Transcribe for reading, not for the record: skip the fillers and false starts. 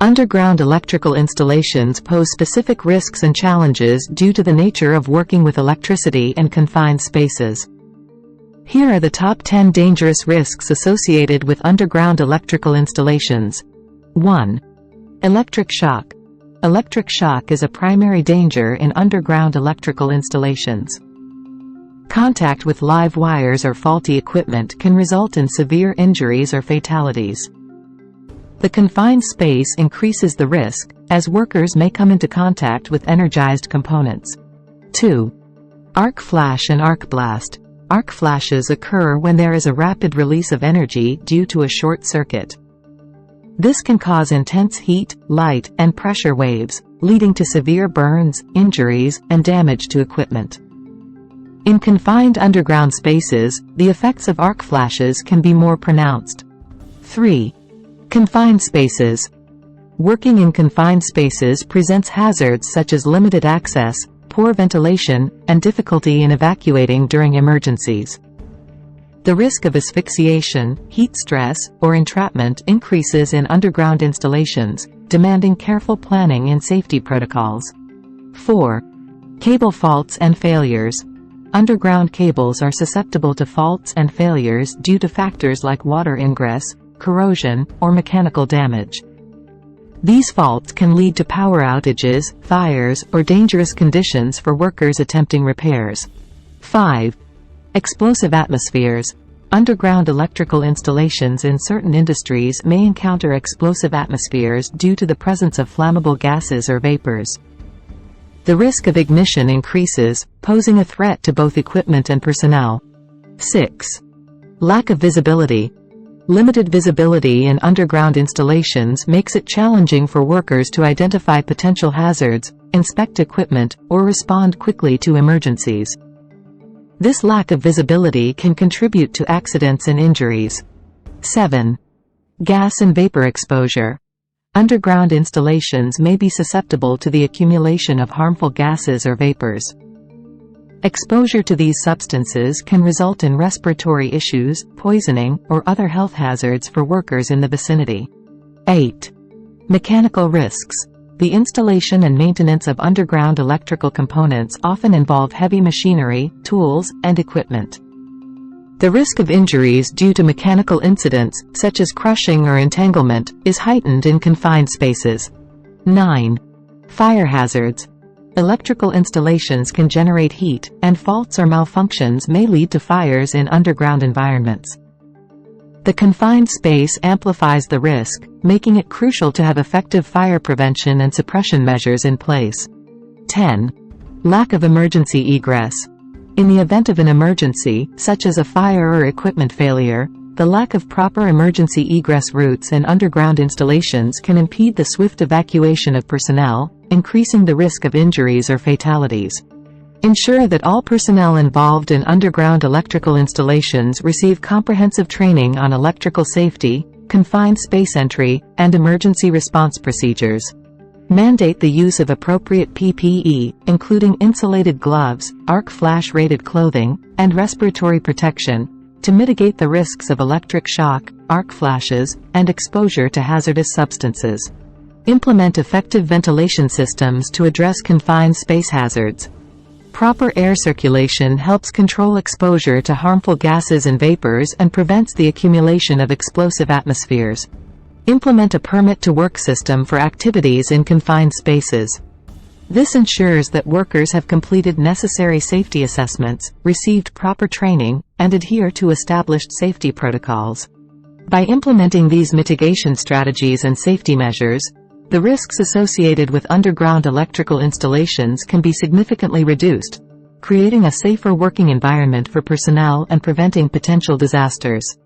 Underground electrical installations pose specific risks and challenges due to the nature of working with electricity and confined spaces. Here are the top 10 dangerous risks associated with underground electrical installations. 1. Electric shock. Electric shock is a primary danger in underground electrical installations. Contact with live wires or faulty equipment can result in severe injuries or fatalities. The confined space increases the risk, as workers may come into contact with energized components. 2. Arc flash and arc blast. Arc flashes occur when there is a rapid release of energy due to a short circuit. This can cause intense heat, light, and pressure waves, leading to severe burns, injuries, and damage to equipment. In confined underground spaces, the effects of arc flashes can be more pronounced. 3. Confined spaces. Working in confined spaces presents hazards such as limited access, poor ventilation, and difficulty in evacuating during emergencies. The risk of asphyxiation, heat stress, or entrapment increases in underground installations, demanding careful planning and safety protocols. 4. Cable faults and failures. Underground cables are susceptible to faults and failures due to factors like water ingress, corrosion, or mechanical damage. These faults can lead to power outages, fires, or dangerous conditions for workers attempting repairs. 5. Explosive atmospheres. Underground electrical installations in certain industries may encounter explosive atmospheres due to the presence of flammable gases or vapors. The risk of ignition increases, posing a threat to both equipment and personnel. 6. Lack of visibility. Limited visibility in underground installations makes it challenging for workers to identify potential hazards, inspect equipment, or respond quickly to emergencies. This lack of visibility can contribute to accidents and injuries. 7. Gas and vapor exposure. Underground installations may be susceptible to the accumulation of harmful gases or vapors. Exposure to these substances can result in respiratory issues, poisoning, or other health hazards for workers in the vicinity. 8. Mechanical risks. The installation and maintenance of underground electrical components often involve heavy machinery, tools, and equipment. The risk of injuries due to mechanical incidents, such as crushing or entanglement, is heightened in confined spaces. 9. Fire hazards. Electrical installations can generate heat, and faults or malfunctions may lead to fires in underground environments. The confined space amplifies the risk, making it crucial to have effective fire prevention and suppression measures in place. 10. Lack of emergency egress. In the event of an emergency, such as a fire or equipment failure, the lack of proper emergency egress routes in underground installations can impede the swift evacuation of personnel, increasing the risk of injuries or fatalities. Ensure that all personnel involved in underground electrical installations receive comprehensive training on electrical safety, confined space entry, and emergency response procedures. Mandate the use of appropriate PPE, including insulated gloves, arc flash-rated clothing, and respiratory protection, to mitigate the risks of electric shock, arc flashes, and exposure to hazardous substances. Implement effective ventilation systems to address confined space hazards. Proper air circulation helps control exposure to harmful gases and vapors and prevents the accumulation of explosive atmospheres. Implement a permit-to-work system for activities in confined spaces. This ensures that workers have completed necessary safety assessments, received proper training, and adhere to established safety protocols. By implementing these mitigation strategies and safety measures, the risks associated with underground electrical installations can be significantly reduced, creating a safer working environment for personnel and preventing potential disasters.